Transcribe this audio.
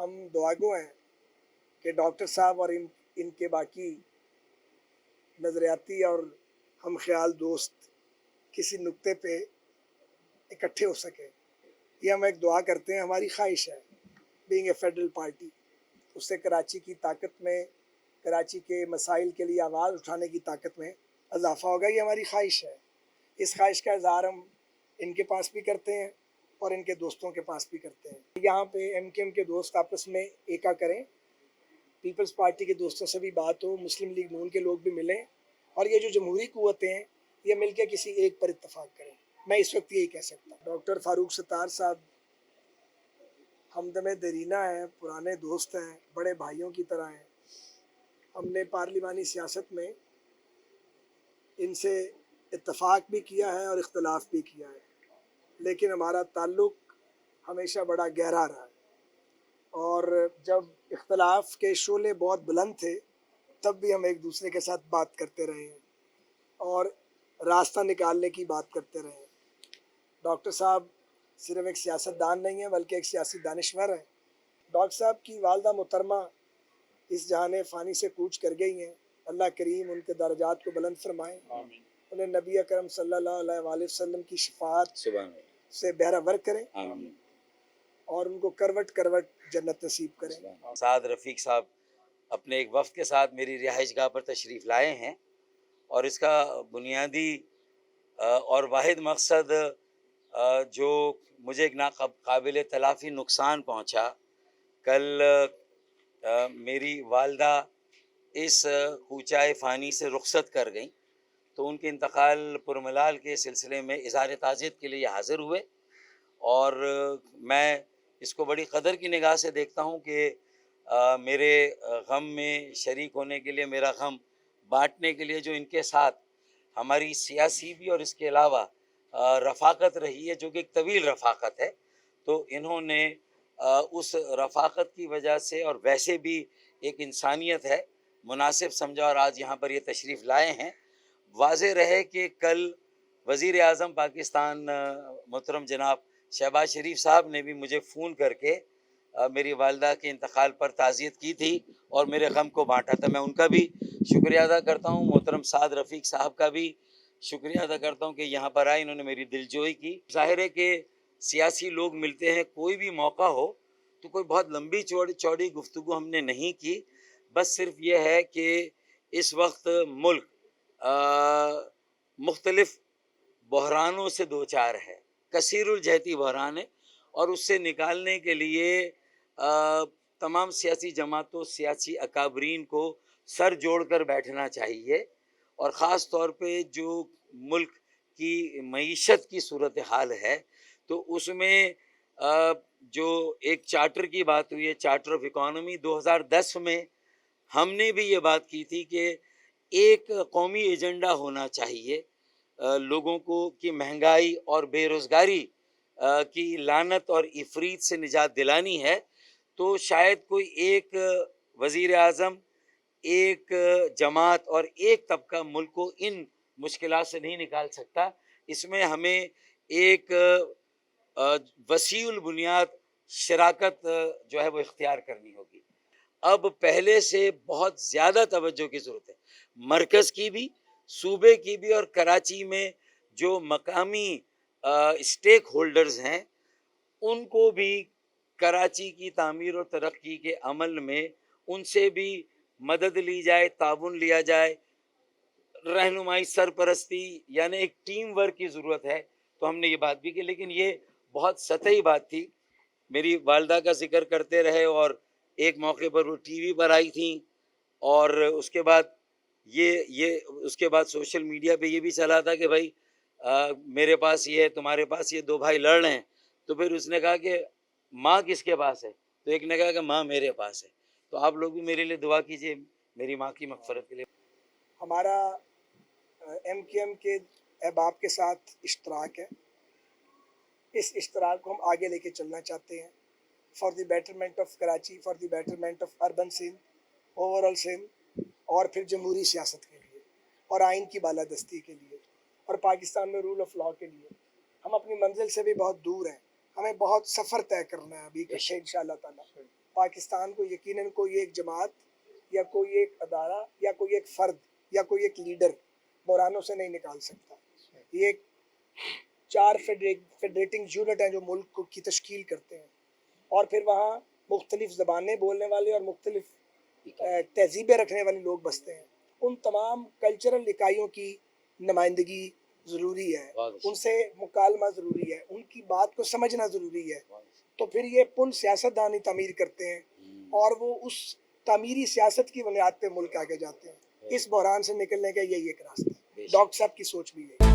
ہم دعا گو ہیں کہ ڈاکٹر صاحب اور ان کے باقی نظریاتی اور ہم خیال دوست کسی نقطے پہ اکٹھے ہو سکیں. یہ ہم ایک دعا کرتے ہیں. ہماری خواہش ہے بینگ اے فیڈرل پارٹی، اس سے کراچی کی طاقت میں، کراچی کے مسائل کے لیے آواز اٹھانے کی طاقت میں اضافہ ہوگا. یہ ہماری خواہش ہے. اس خواہش کا اظہار ہم ان کے پاس بھی کرتے ہیں اور ان کے دوستوں کے پاس بھی کرتے ہیں. یہاں پہ ایم کیو ایم کے دوست آپس میں ایکا کریں، پیپلز پارٹی کے دوستوں سے بھی بات ہو، مسلم لیگ نون کے لوگ بھی ملیں، اور یہ جو جمہوری قوتیں ہیں یہ مل کے کسی ایک پر اتفاق کریں. میں اس وقت یہی کہہ سکتا ہوں. ڈاکٹر فاروق ستار صاحب ہمدم دیرینہ ہیں، پرانے دوست ہیں، بڑے بھائیوں کی طرح ہیں. ہم نے پارلیمانی سیاست میں ان سے اتفاق بھی کیا ہے اور اختلاف بھی کیا ہے، لیکن ہمارا تعلق ہمیشہ بڑا گہرا رہا ہے. اور جب اختلاف کے شعلے بہت بلند تھے تب بھی ہم ایک دوسرے کے ساتھ بات کرتے رہے ہیں اور راستہ نکالنے کی بات کرتے رہے ہیں. ڈاکٹر صاحب صرف ایک سیاست دان نہیں ہیں بلکہ ایک سیاسی دانشور ہیں. ڈاکٹر صاحب کی والدہ محترمہ اس جہان فانی سے کوچ کر گئی ہیں. اللہ کریم ان کے درجات کو بلند فرمائیں. آمین. انہیں نبی اکرم صلی اللہ علیہ وآلہ وسلم کی شفاعت سے بہرہ ور کریں. آمین. اور ان کو کروٹ کروٹ جنت نصیب کریں. سعد رفیق صاحب اپنے ایک وفد کے ساتھ میری رہائش گاہ پر تشریف لائے ہیں، اور اس کا بنیادی اور واحد مقصد جو مجھے ایک ناقابل تلافی نقصان پہنچا. کل میری والدہ اس کوچائے فانی سے رخصت کر گئیں، تو ان کے انتقال پرملال کے سلسلے میں اظہار تعزیت کے لیے حاضر ہوئے. اور میں اس کو بڑی قدر کی نگاہ سے دیکھتا ہوں کہ میرے غم میں شریک ہونے کے لیے، میرا غم بانٹنے کے لیے جو ان کے ساتھ ہماری سیاسی بھی اور اس کے علاوہ رفاقت رہی ہے، جو کہ ایک طویل رفاقت ہے، تو انہوں نے اس رفاقت کی وجہ سے، اور ویسے بھی ایک انسانیت ہے، مناسب سمجھا اور آج یہاں پر یہ تشریف لائے ہیں. واضح رہے کہ کل وزیر اعظم پاکستان محترم جناب شہباز شریف صاحب نے بھی مجھے فون کر کے میری والدہ کے انتقال پر تعزیت کی تھی اور میرے غم کو بانٹا تھا. میں ان کا بھی شکریہ ادا کرتا ہوں. محترم سعد رفیق صاحب کا بھی شکریہ ادا کرتا ہوں کہ یہاں پر آئے، انہوں نے میری دلجوئی کی. ظاہر ہے کہ سیاسی لوگ ملتے ہیں، کوئی بھی موقع ہو تو کوئی بہت لمبی چوڑی گفتگو ہم نے نہیں کی. بس صرف یہ ہے کہ اس وقت ملک مختلف بحرانوں سے دوچار ہے، کثیر الجہتی بحران ہے، اور اس سے نکالنے کے لیے تمام سیاسی جماعتوں، سیاسی اکابرین کو سر جوڑ کر بیٹھنا چاہیے. اور خاص طور پہ جو ملک کی معیشت کی صورتحال ہے، تو اس میں جو ایک چارٹر کی بات ہوئی ہے، چارٹر آف اکانومی 2010 میں ہم نے بھی یہ بات کی تھی کہ ایک قومی ایجنڈا ہونا چاہیے. لوگوں کو کی مہنگائی اور بے روزگاری کی لعنت اور افریط سے نجات دلانی ہے، تو شاید کوئی ایک وزیر اعظم، ایک جماعت اور ایک طبقہ ملک کو ان مشکلات سے نہیں نکال سکتا. اس میں ہمیں ایک وسیع البنیاد شراکت جو ہے وہ اختیار کرنی ہوگی. اب پہلے سے بہت زیادہ توجہ کی ضرورت ہے، مرکز کی بھی، صوبے کی بھی، اور کراچی میں جو مقامی اسٹیک ہولڈرز ہیں ان کو بھی کراچی کی تعمیر اور ترقی کے عمل میں ان سے بھی مدد لی جائے، تعاون لیا جائے، رہنمائی، سرپرستی، یعنی ایک ٹیم ورک کی ضرورت ہے. تو ہم نے یہ بات بھی کی، لیکن یہ بہت سطحی بات تھی. میری والدہ کا ذکر کرتے رہے، اور ایک موقع پر وہ ٹی وی پر آئی تھیں، اور اس کے بعد اس کے بعد سوشل میڈیا پہ یہ بھی چلا تھا کہ بھائی میرے پاس یہ ہے، تمہارے پاس یہ، دو بھائی لڑ رہے ہیں. تو پھر اس نے کہا کہ ماں کس کے پاس ہے؟ تو ایک نے کہا کہ ماں میرے پاس ہے. تو آپ لوگ بھی میرے لیے دعا کیجیے، میری ماں کی مغفرت کے لیے. ہمارا ایم کیو ایم کے احباب کے ساتھ اشتراک ہے. اس اشتراک کو ہم آگے لے کے چلنا چاہتے ہیں، for the betterment of Karachi, for the betterment of urban Sindh, over all Sindh, اور پھر جمہوری سیاست کے لیے، اور آئین کی بالادستی کے لیے، اور پاکستان میں رول آف لاء کے لیے. ہم اپنی منزل سے بھی بہت دور ہیں، ہمیں بہت سفر طے کرنا ہے ابھی ان شاء اللہ تعالیٰ. پاکستان کو یقیناً کوئی ایک جماعت یا کوئی ایک ادارہ یا کوئی ایک فرد یا کوئی ایک لیڈر بحرانوں سے نہیں نکال سکتا. یہ ایک 4 فیڈریٹنگ یونٹ ہیں جو ملک کی تشکیل کرتے ہیں, اور پھر وہاں مختلف زبانیں بولنے والے اور مختلف تہذیبیں رکھنے والے لوگ بستے ہیں. ان تمام کلچرل اکائیوں کی نمائندگی ضروری ہے, ان سے مکالمہ ضروری ہے, ان کی بات کو سمجھنا ضروری ہے. تو پھر یہ پل سیاست دانی تعمیر کرتے ہیں اور وہ اس تعمیری سیاست کی بنیاد پہ ملک آگے جاتے ہیں. اس بحران سے نکلنے کا یہی ایک راستہ ہے. ڈاکٹر صاحب کی سوچ بھی ہے.